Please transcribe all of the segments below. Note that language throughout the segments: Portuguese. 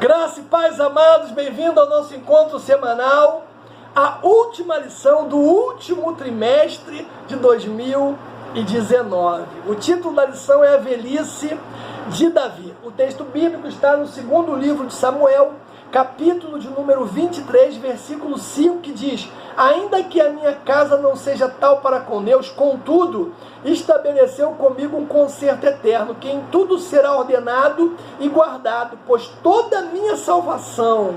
Graça e paz, amados, bem-vindo ao nosso encontro semanal, a última lição do último trimestre de 2019. O título da lição é a velhice de Davi. O texto bíblico está no segundo livro de Samuel, capítulo de número 23, versículo 5, que diz: ainda que a minha casa não seja tal para com Deus, contudo, estabeleceu comigo um concerto eterno, que em tudo será ordenado e guardado, pois toda a minha salvação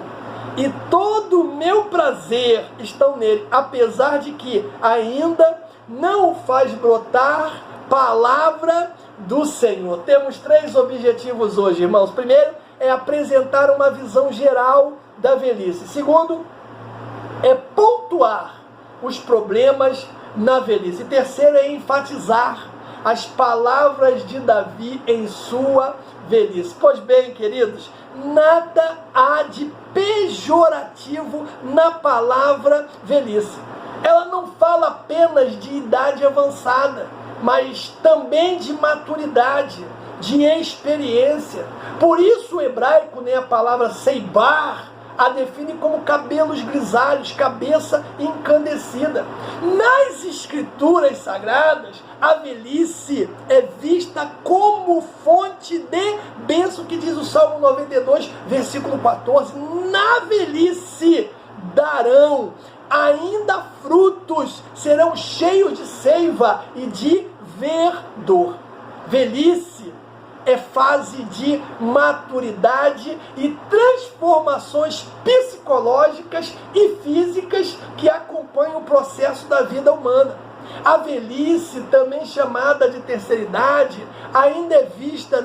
e todo o meu prazer estão nele, apesar de que ainda não o faz brotar palavra do Senhor. Temos 3 objetivos hoje, irmãos. Primeiro, é apresentar uma visão geral da velhice. Segundo, é pontuar os problemas na velhice. E terceiro, é enfatizar as palavras de Davi em sua velhice. Pois bem, queridos, nada há de pejorativo na palavra velhice. Ela não fala apenas de idade avançada, mas também de maturidade, de experiência. Por isso o hebraico, a palavra seibar, a define como cabelos grisalhos, cabeça encandecida. Nas escrituras sagradas, a velhice é vista como fonte de bênção, que diz o Salmo 92, versículo 14. Na velhice darão ainda frutos, serão cheios de seiva e de verdor. Velhice é fase de maturidade e transformações psicológicas e físicas que acompanham o processo da vida humana. A velhice, também chamada de terceira idade, ainda é vista,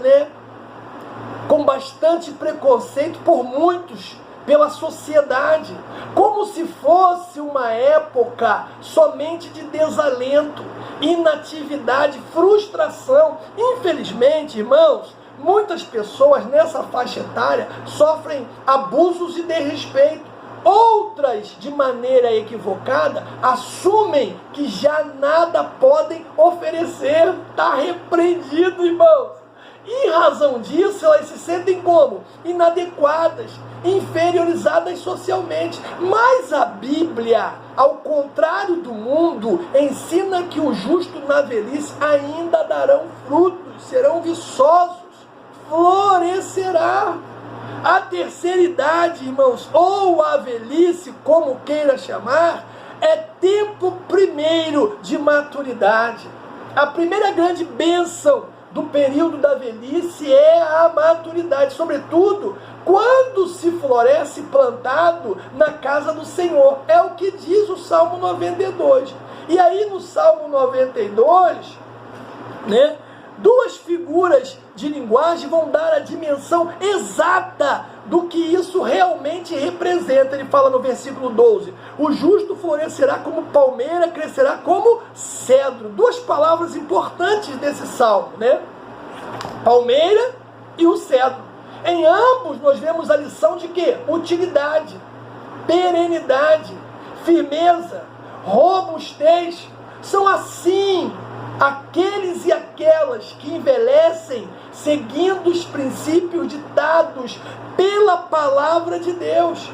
com bastante preconceito por muitos, pela sociedade, como se fosse uma época somente de desalento, inatividade, frustração. Infelizmente, irmãos, muitas pessoas nessa faixa etária sofrem abusos e desrespeito. Outras, de maneira equivocada, assumem que já nada podem oferecer. Está repreendido, irmãos. Em razão disso, elas se sentem como? Inadequadas, inferiorizadas socialmente. Mas a Bíblia, ao contrário do mundo, ensina que o justo na velhice ainda darão frutos, serão viçosos, florescerá. A terceira idade, irmãos, ou a velhice, como queira chamar, é tempo primeiro de maturidade. A primeira grande bênção do período da velhice é a maturidade, sobretudo quando se floresce plantado na casa do Senhor. É o que diz o Salmo 92. E aí no Salmo 92, duas figuras de linguagem vão dar a dimensão exata do que isso realmente representa. Ele fala no versículo 12: o justo florescerá como palmeira, crescerá como cedro. Duas palavras importantes desse salmo, Palmeira e o cedro. Em ambos nós vemos a lição de quê? Utilidade, perenidade, firmeza, robustez. São assim aqueles e aquelas que envelhecem seguindo os princípios ditados pela palavra de Deus.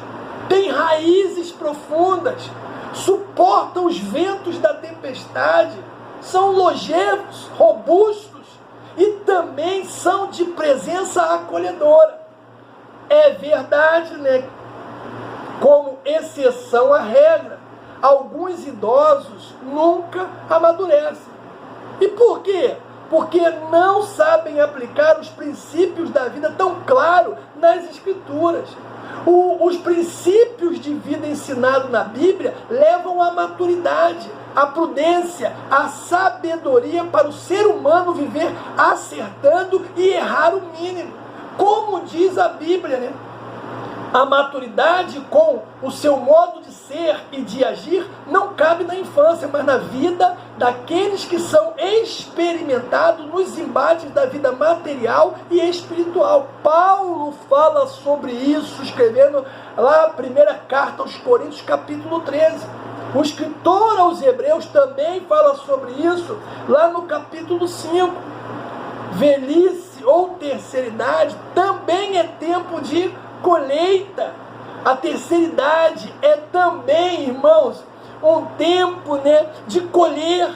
Têm raízes profundas, suportam os ventos da tempestade, são longevos, robustos e também são de presença acolhedora. É verdade, como exceção à regra, alguns idosos nunca amadurecem. E por quê? Porque não sabem aplicar os princípios da vida tão claro nas Escrituras. Os princípios de vida ensinados na Bíblia levam à maturidade, à prudência, à sabedoria para o ser humano viver acertando e errar o mínimo. Como diz a Bíblia, A maturidade com o seu modo de ser e de agir não cabe na infância, mas na vida daqueles que são experimentados nos embates da vida material e espiritual. Paulo fala sobre isso, escrevendo lá a primeira carta aos Coríntios, capítulo 13. O escritor aos Hebreus também fala sobre isso, lá no capítulo 5. Velhice ou terceira idade também é tempo de colheita. A terceira idade é também, irmãos, um tempo, de colher.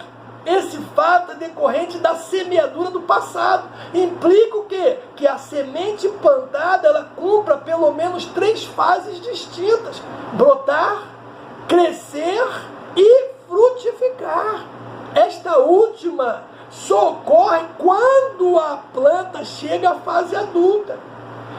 Esse fato é decorrente da semeadura do passado. Implica o quê? Que a semente plantada, ela cumpra pelo menos 3 fases distintas: brotar, crescer e frutificar. Esta última só ocorre quando a planta chega à fase adulta.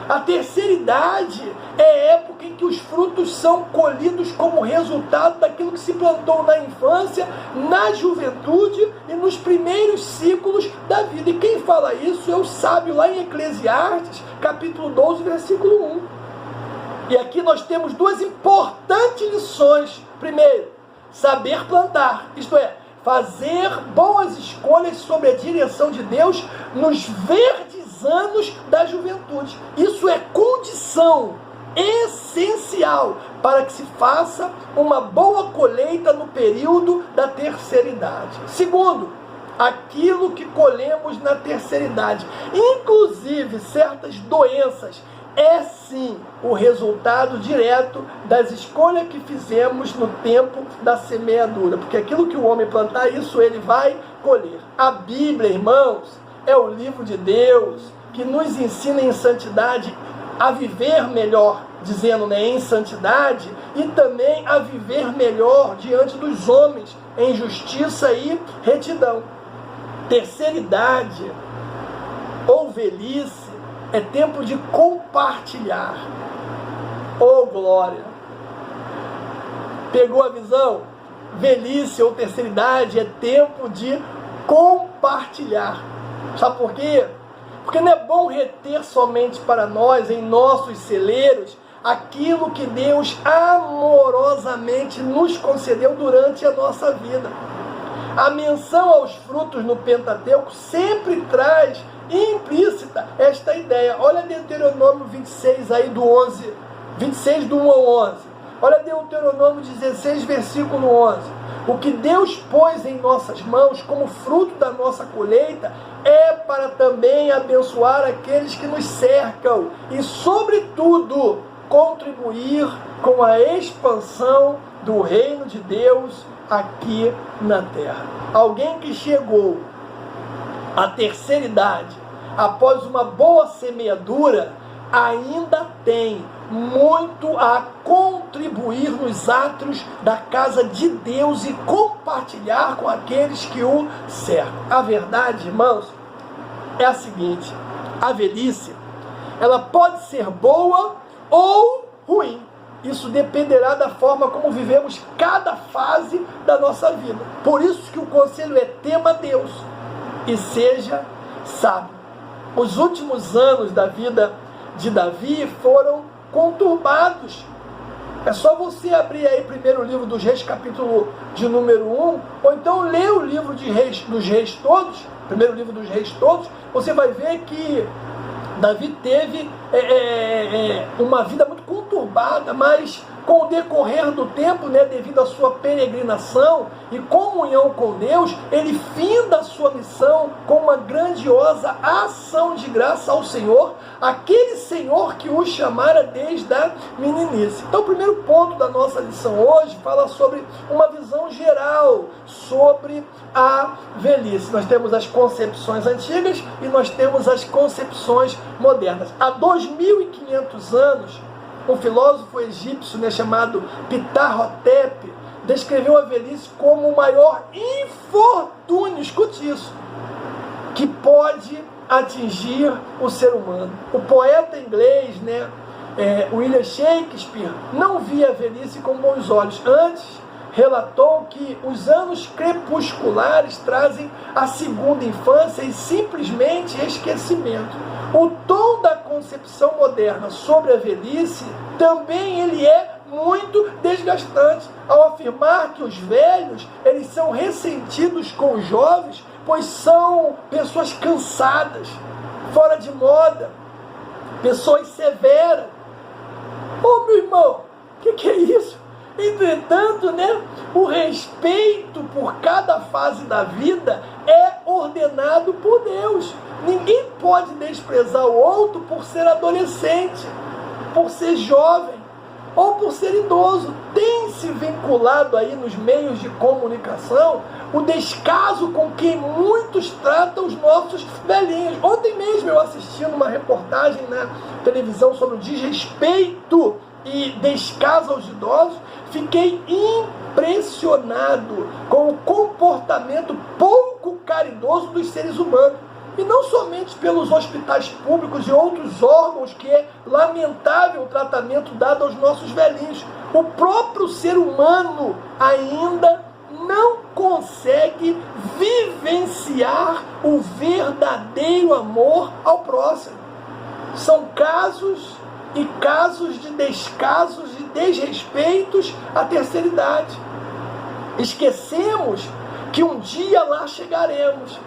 A terceira idade é a época em que os frutos são colhidos como resultado daquilo que se plantou na infância, na juventude e nos primeiros ciclos da vida. E quem fala isso é o sábio lá em Eclesiastes, capítulo 12, versículo 1. E aqui nós temos 2 importantes lições. Primeiro, saber plantar, isto é, fazer boas escolhas sobre a direção de Deus nos verdes anos da juventude. Isso é condição essencial para que se faça uma boa colheita no período da terceira idade. Segundo, aquilo que colhemos na terceira idade, inclusive certas doenças, é sim o resultado direto das escolhas que fizemos no tempo da semeadura, porque aquilo que o homem plantar, isso ele vai colher. A Bíblia, irmãos, é o livro de Deus que nos ensina em santidade a viver melhor, dizendo, em santidade, e também a viver melhor diante dos homens, em justiça e retidão. Terceira idade ou velhice é tempo de compartilhar. Oh, glória! Pegou a visão? Velhice ou terceira idade é tempo de compartilhar. Sabe por quê? Porque não é bom reter somente para nós, em nossos celeiros, aquilo que Deus amorosamente nos concedeu durante a nossa vida. A menção aos frutos no Pentateuco sempre traz implícita esta ideia. Olha Deuteronômio 26 aí do 11, 26 do 1 ao 11. Olha Deuteronômio 16, versículo 11. O que Deus pôs em nossas mãos como fruto da nossa colheita é para também abençoar aqueles que nos cercam e, sobretudo, contribuir com a expansão do reino de Deus aqui na terra. Alguém que chegou à terceira idade, após uma boa semeadura, ainda tem muito a contribuir nos átrios da casa de Deus e compartilhar com aqueles que o cercam. A verdade, irmãos, é a seguinte: a velhice, ela pode ser boa ou ruim. Isso dependerá da forma como vivemos cada fase da nossa vida. Por isso que o conselho é: tema Deus e seja sábio. Os últimos anos da vida de Davi foram conturbados. É só você abrir aí primeiro o livro dos Reis, capítulo de número 1, ou então ler o livro dos Reis todos, primeiro livro dos Reis todos, você vai ver que Davi teve uma vida muito conturbada, mas com o decorrer do tempo, devido à sua peregrinação e comunhão com Deus, ele finda a sua missão com uma grandiosa ação de graça ao Senhor, aquele Senhor que o chamara desde a meninice. Então, o primeiro ponto da nossa lição hoje fala sobre uma visão geral sobre a velhice. Nós temos as concepções antigas e nós temos as concepções modernas. Há 2.500 anos, um filósofo egípcio chamado Ptah-hotep descreveu a velhice como o maior infortúnio, escute isso, que pode atingir o ser humano. O poeta inglês, William Shakespeare, não via a velhice com bons olhos. Antes, relatou que os anos crepusculares trazem a segunda infância e simplesmente esquecimento. O tom da concepção moderna sobre a velhice também ele é muito desgastante, ao afirmar que os velhos eles são ressentidos com os jovens, pois são pessoas cansadas, fora de moda, pessoas severas. Ô meu irmão, o que é isso? Entretanto, o respeito por cada fase da vida é ordenado por Deus. Ninguém pode desprezar o outro por ser adolescente. por ser jovem ou por ser idoso. Tem se vinculado aí nos meios de comunicação o descaso com que muitos tratam os nossos velhinhos. Ontem mesmo eu assisti uma reportagem na televisão sobre o desrespeito e descaso aos idosos. Fiquei impressionado com o comportamento pouco caridoso dos seres humanos. E não somente pelos hospitais públicos e outros órgãos, que é lamentável o tratamento dado aos nossos velhinhos. O próprio ser humano ainda não consegue vivenciar o verdadeiro amor ao próximo. São casos e casos de descasos e desrespeitos à terceira idade. Esquecemos que um dia lá chegaremos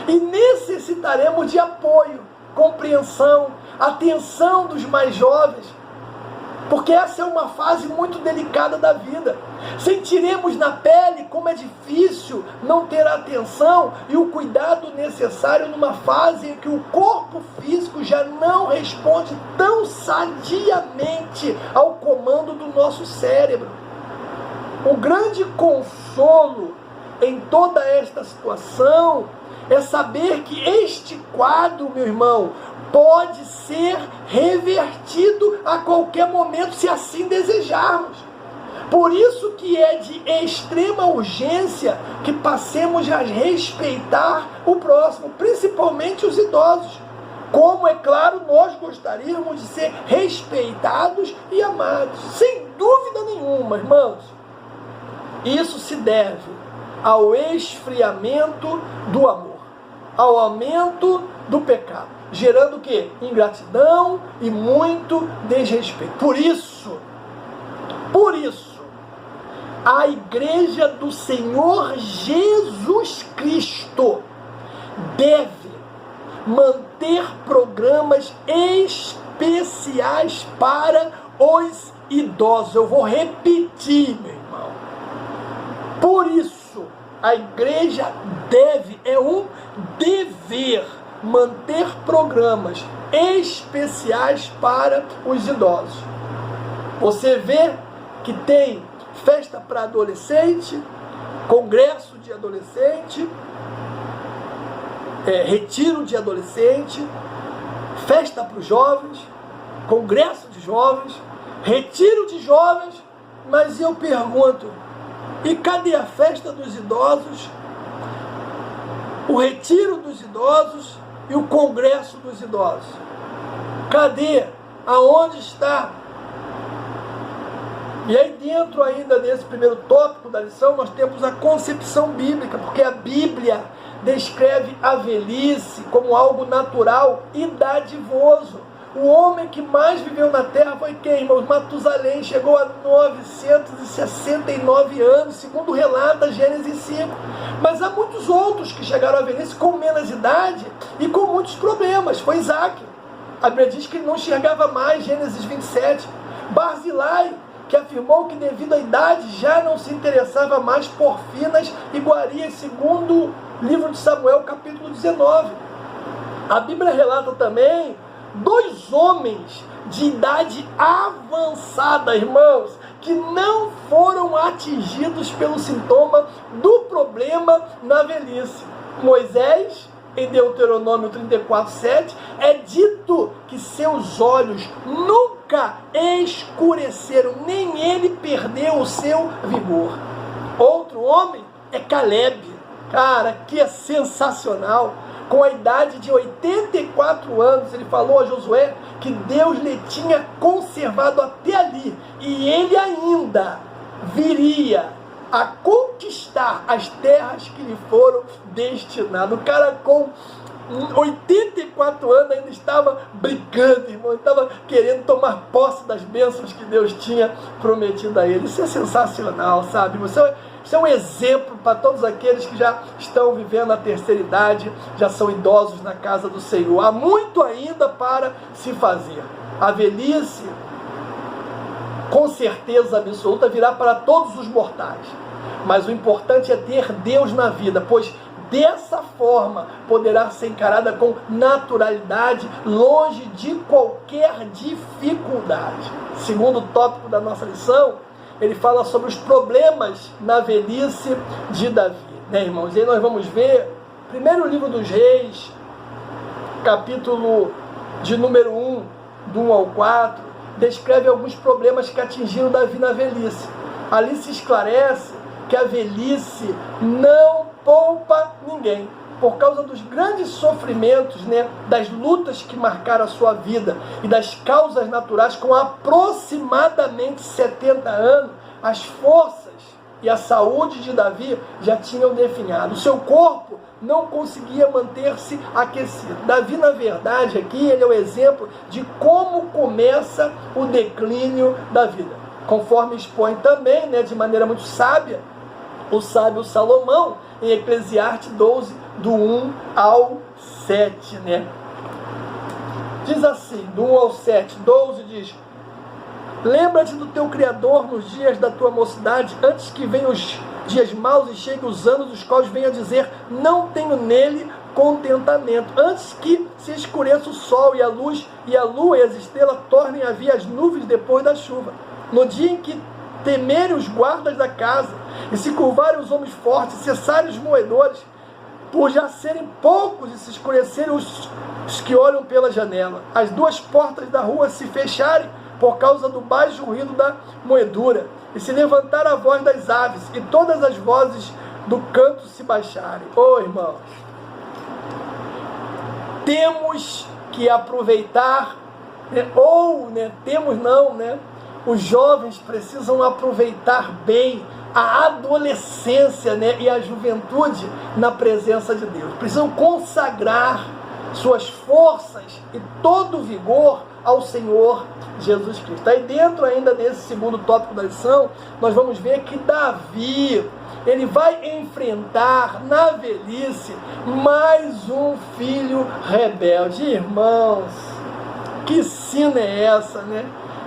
e necessitaremos de apoio, compreensão, atenção dos mais jovens, porque essa é uma fase muito delicada da vida. Sentiremos na pele como é difícil não ter a atenção e o cuidado necessário numa fase em que o corpo físico já não responde tão sadiamente ao comando do nosso cérebro. O grande consolo em toda esta situação é saber que este quadro, meu irmão, pode ser revertido a qualquer momento, se assim desejarmos. Por isso que é de extrema urgência que passemos a respeitar o próximo, principalmente os idosos. Como, é claro, nós gostaríamos de ser respeitados e amados. Sem dúvida nenhuma, irmãos. Isso se deve ao esfriamento do amor, ao aumento do pecado, gerando o quê? Ingratidão e muito desrespeito. Por isso, a Igreja do Senhor Jesus Cristo deve manter programas especiais para os idosos. Eu vou repetir, meu irmão. Por isso, a igreja deve, é um dever, manter programas especiais para os idosos. Você vê que tem festa para adolescente, congresso de adolescente, retiro de adolescente, festa para os jovens, congresso de jovens, retiro de jovens, mas eu pergunto, e cadê a festa dos idosos, o retiro dos idosos e o congresso dos idosos? Cadê? Aonde está? E aí dentro ainda desse primeiro tópico da lição, nós temos a concepção bíblica, porque a Bíblia descreve a velhice como algo natural e dadivoso. O homem que mais viveu na terra foi quem, irmãos? Matusalém, chegou a 969 anos, segundo relata Gênesis 5. Mas há muitos outros que chegaram à velhice com menos idade e com muitos problemas. Foi Isaac. A Bíblia diz que ele não enxergava mais, Gênesis 27. Barzilai, que afirmou que devido à idade já não se interessava mais por finas iguarias, segundo livro de Samuel, capítulo 19. A Bíblia relata também 2 homens de idade avançada, irmãos, que não foram atingidos pelo sintoma do problema na velhice. Moisés, em Deuteronômio 34:7, é dito que seus olhos nunca escureceram, nem ele perdeu o seu vigor. Outro homem é Caleb. Cara, que é sensacional. Com a idade de 84 anos, ele falou a Josué que Deus lhe tinha conservado até ali, e ele ainda viria a conquistar as terras que lhe foram destinadas. O cara com 84 anos ainda estava brigando, irmão, estava querendo tomar posse das bênçãos que Deus tinha prometido a ele. Isso é sensacional, sabe? Isso é um exemplo para todos aqueles que já estão vivendo a terceira idade, já são idosos na casa do Senhor. Há muito ainda para se fazer. A velhice, com certeza absoluta, virá para todos os mortais. Mas o importante é ter Deus na vida, pois dessa forma poderá ser encarada com naturalidade, longe de qualquer dificuldade. Segundo tópico da nossa lição, ele fala sobre os problemas na velhice de Davi, né, irmãos? E aí nós vamos ver, primeiro livro dos Reis, capítulo de número 1, do 1 ao 4, descreve alguns problemas que atingiram Davi na velhice. Ali se esclarece que a velhice não poupa ninguém, por causa dos grandes sofrimentos, né, das lutas que marcaram a sua vida e das causas naturais. Com aproximadamente 70 anos, as forças e a saúde de Davi já tinham definhado. O seu corpo não conseguia manter-se aquecido. Davi, na verdade, aqui ele é o exemplo de como começa o declínio da vida. Conforme expõe também, né, de maneira muito sábia, o sábio Salomão, em Eclesiastes 12, do 1 ao 7, né? Diz assim, do 1 ao 7, 12 diz: lembra-te do teu Criador nos dias da tua mocidade, antes que venham os dias maus e cheguem os anos dos quais venha dizer, não tenho nele contentamento. Antes que se escureça o sol e a luz, e a lua e as estrelas tornem a vir as nuvens depois da chuva. No dia em que temerem os guardas da casa, e se curvarem os homens fortes, cessarem os moedores, por já serem poucos e se escurecerem os que olham pela janela, as duas portas da rua se fecharem por causa do baixo ruído da moedura, e se levantar a voz das aves, e todas as vozes do canto se baixarem. Oh, irmãos, temos que aproveitar, né? Temos não, né? Os jovens precisam aproveitar bem a adolescência, né, e a juventude na presença de Deus. Precisam consagrar suas forças e todo o vigor ao Senhor Jesus Cristo. Aí dentro ainda desse segundo tópico da lição, nós vamos ver que Davi, ele vai enfrentar na velhice mais um filho rebelde. Irmãos, que sina é essa, né?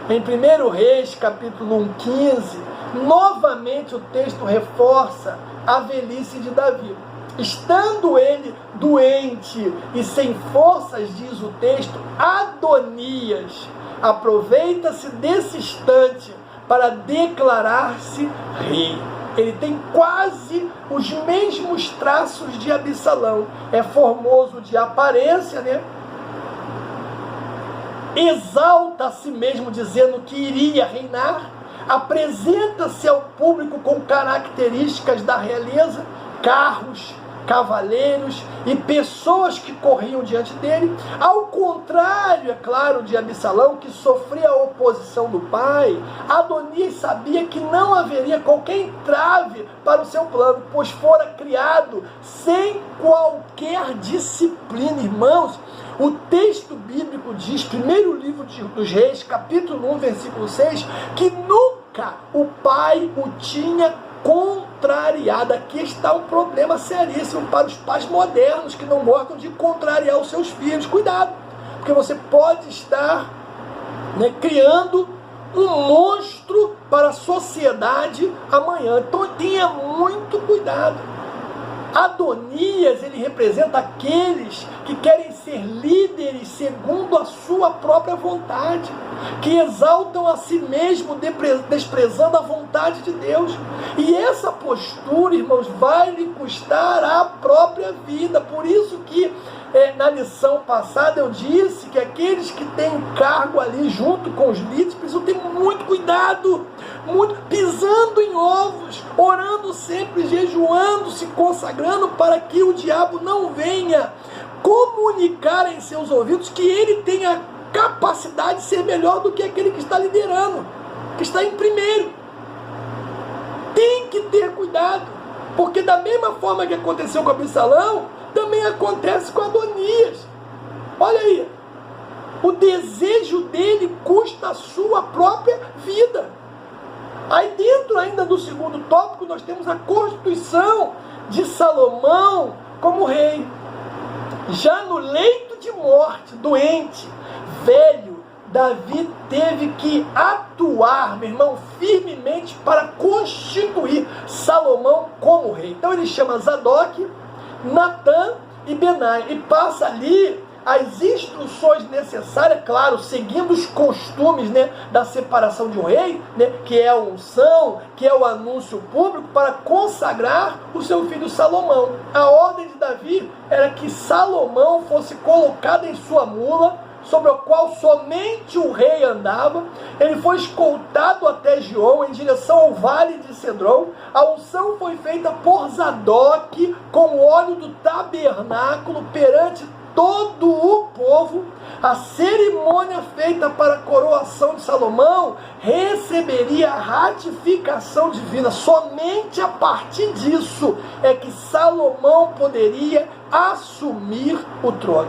Em 1 Reis, capítulo 1:15, novamente o texto reforça a velhice de Davi. Estando ele doente e sem forças, diz o texto, Adonias aproveita-se desse instante para declarar-se rei. Ele tem quase os mesmos traços de Absalão. É formoso de aparência, né? Exalta a si mesmo dizendo que iria reinar, apresenta-se ao público com características da realeza, carros, cavaleiros e pessoas que corriam diante dele, ao contrário, é claro, de Absalão, que sofria a oposição do pai. Adonias sabia que não haveria qualquer entrave para o seu plano, pois fora criado sem qualquer disciplina. Irmãos, o texto bíblico diz, primeiro livro dos Reis, capítulo 1, versículo 6, que nunca o pai o tinha contrariado. Aqui está um problema seríssimo para os pais modernos que não gostam de contrariar os seus filhos. Cuidado, porque você pode estar, né, criando um monstro para a sociedade amanhã. Então tenha muito cuidado. Adonias, ele representa aqueles que querem ser líderes segundo a sua própria vontade, que exaltam a si mesmo, desprezando a vontade de Deus. E essa postura, irmãos, vai lhe custar a própria vida. Por isso que na lição passada eu disse que aqueles que têm cargo ali junto com os líderes precisam ter muito cuidado, muito, pisando em ovos, orando sempre, jejuando, se consagrando para que o diabo não venha comunicar em seus ouvidos que ele tem a capacidade de ser melhor do que aquele que está liderando, que está em primeiro. Tem que ter cuidado, porque da mesma forma que aconteceu com Absalão, também acontece com Adonias. Olha aí, o desejo dele custa a sua própria vida. Aí dentro ainda do segundo tópico, nós temos a constituição de Salomão como rei. Já no leito de morte, doente, velho, Davi teve que atuar, meu irmão, firmemente para constituir Salomão como rei. Então ele chama Zadok, Natã e Benai, e passa ali as instruções necessárias, claro, seguindo os costumes, né, da separação de um rei, né, que é a unção, que é o anúncio público, para consagrar o seu filho Salomão. A ordem de Davi era que Salomão fosse colocado em sua mula, sobre o qual somente o rei andava. Ele foi escoltado até Gion, em direção ao vale de Cedron. A unção foi feita por Zadok, com o óleo do tabernáculo, perante todo o povo. A cerimônia feita para a coroação de Salomão receberia a ratificação divina. Somente a partir disso é que Salomão poderia assumir o trono.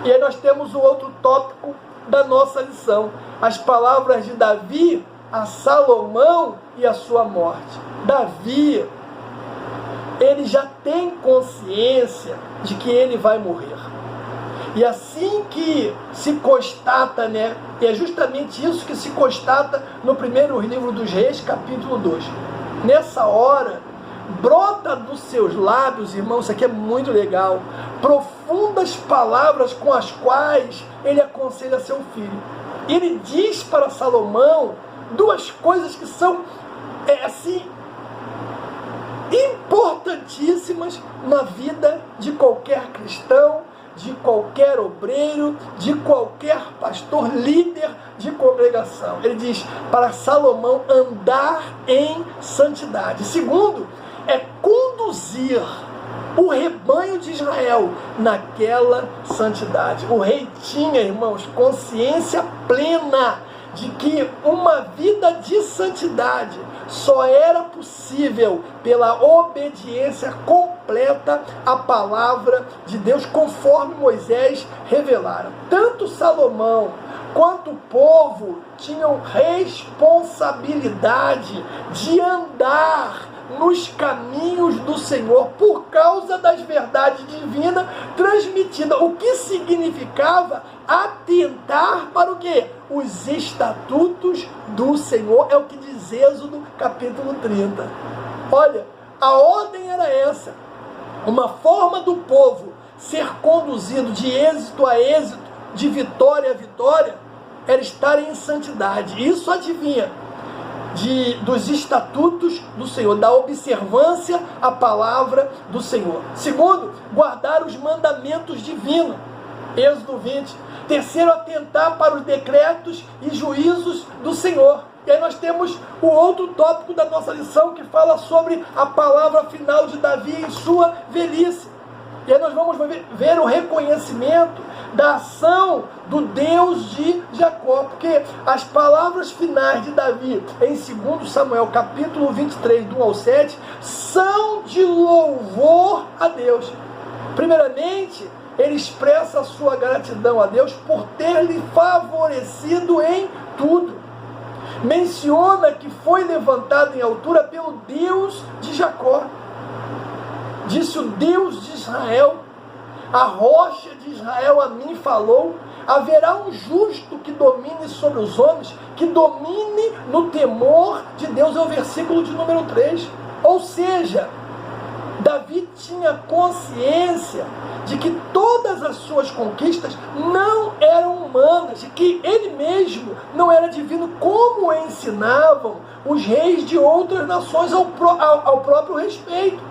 E aí nós temos o outro tópico da nossa lição: as palavras de Davi a Salomão e a sua morte. Davi, ele já tem consciência de que ele vai morrer. E assim que se constata, né, e é justamente isso que se constata no primeiro livro dos Reis, capítulo 2. Nessa hora, brota dos seus lábios, irmãos, isso aqui é muito legal, profundas palavras com as quais ele aconselha seu filho. Ele diz para Salomão duas coisas que são, assim, importantíssimas na vida de qualquer cristão, de qualquer obreiro, de qualquer pastor, líder de congregação. Ele diz para Salomão andar em santidade. Segundo, é conduzir o rebanho de Israel naquela santidade. O rei tinha, irmãos, consciência plena de que uma vida de santidade só era possível pela obediência completa à palavra de Deus, conforme Moisés revelara. Tanto Salomão quanto o povo tinham responsabilidade de andar nos caminhos do Senhor por causa das verdades divinas transmitidas, o que significava atentar para o quê? Os estatutos do Senhor, é o que diz Êxodo capítulo 30. Olha, a ordem era essa: uma forma do povo ser conduzido de êxito a êxito, de vitória a vitória, era estar em santidade. Isso adivinha dos estatutos do Senhor, da observância à palavra do Senhor. Segundo, guardar os mandamentos divinos, Êxodo 20. Terceiro, atentar para os decretos e juízos do Senhor. E aí nós temos o outro tópico da nossa lição, que fala sobre a palavra final de Davi em sua velhice. E aí nós vamos ver o reconhecimento da ação do Deus de Jacó, porque as palavras finais de Davi em 2 Samuel capítulo 23, do 1 ao 7, são de louvor a Deus. Primeiramente, ele expressa a sua gratidão a Deus por ter lhe favorecido em tudo. Menciona que foi levantado em altura pelo Deus de Jacó. Disse o Deus de Israel: a rocha de Israel a mim falou. Haverá um justo que domine sobre os homens, que domine no temor de Deus. É o versículo de número 3. Ou seja, Davi tinha consciência de que todas as suas conquistas não eram humanas, de que ele mesmo não era divino, como ensinavam os reis de outras nações ao próprio respeito.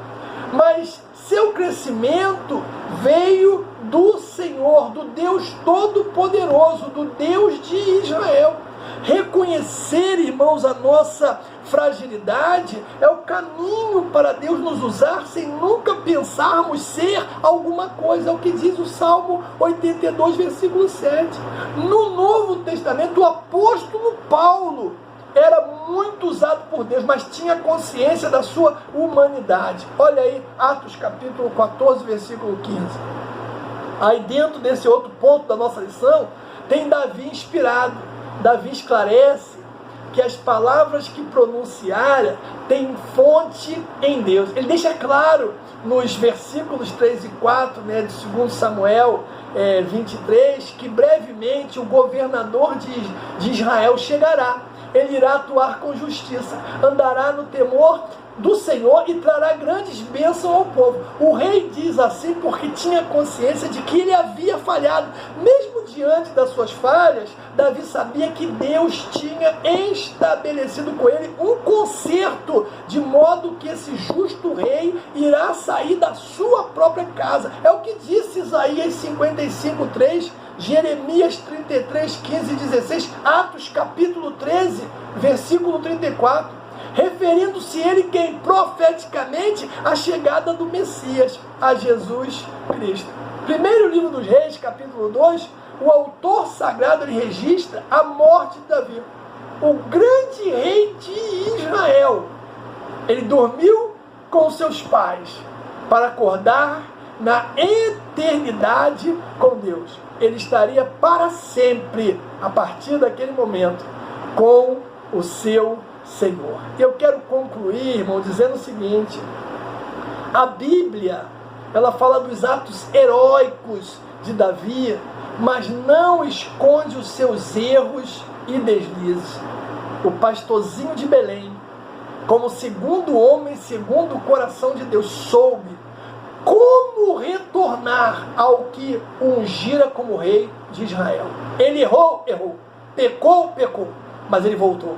Mas seu crescimento veio do Senhor, do Deus Todo-Poderoso, do Deus de Israel. Reconhecer, irmãos, a nossa fragilidade é o caminho para Deus nos usar sem nunca pensarmos ser alguma coisa. É o que diz o Salmo 82, versículo 7. No Novo Testamento, o apóstolo Paulo era muito usado por Deus, mas tinha consciência da sua humanidade. Olha aí, Atos capítulo 14, versículo 15. Aí dentro desse outro ponto da nossa lição, tem Davi inspirado. Davi esclarece que as palavras que pronunciara têm fonte em Deus. Ele deixa claro nos versículos 3 e 4, né, de 2 Samuel 23, que brevemente o governador de Israel chegará. Ele irá atuar com justiça, andará no temor do Senhor e trará grandes bênçãos ao povo. O rei diz assim porque tinha consciência de que ele havia falhado. Mesmo diante das suas falhas, Davi sabia que Deus tinha estabelecido com ele um concerto, de modo que esse justo rei irá sair da sua própria casa. É o que disse Isaías 55:3, Jeremias 33, 15 e 16, Atos capítulo 13, versículo 34. Referindo-se ele quem profeticamente a chegada do Messias, a Jesus Cristo. Primeiro livro dos Reis, capítulo 2, o autor sagrado ele registra a morte de Davi, o grande rei de Israel. Ele dormiu com seus pais para acordar na eternidade com Deus. Ele estaria para sempre, a partir daquele momento, com o seu Senhor. Eu quero concluir, irmão, dizendo o seguinte: a Bíblia, ela fala dos atos heróicos de Davi, mas não esconde os seus erros e deslizes. O pastorzinho de Belém, como segundo homem, segundo o coração de Deus, soube como retornar ao que o ungira como rei de Israel. Ele errou, pecou, mas ele voltou.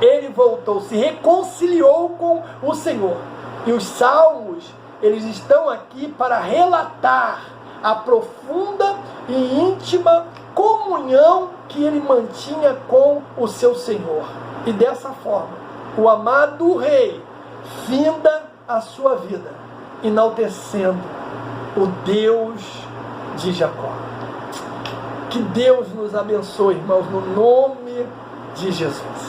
Ele voltou, se reconciliou com o Senhor. E os salmos, eles estão aqui para relatar a profunda e íntima comunhão que ele mantinha com o seu Senhor. E dessa forma, o amado rei finda a sua vida, enaltecendo o Deus de Jacó. Que Deus nos abençoe, irmãos, no nome de Jesus.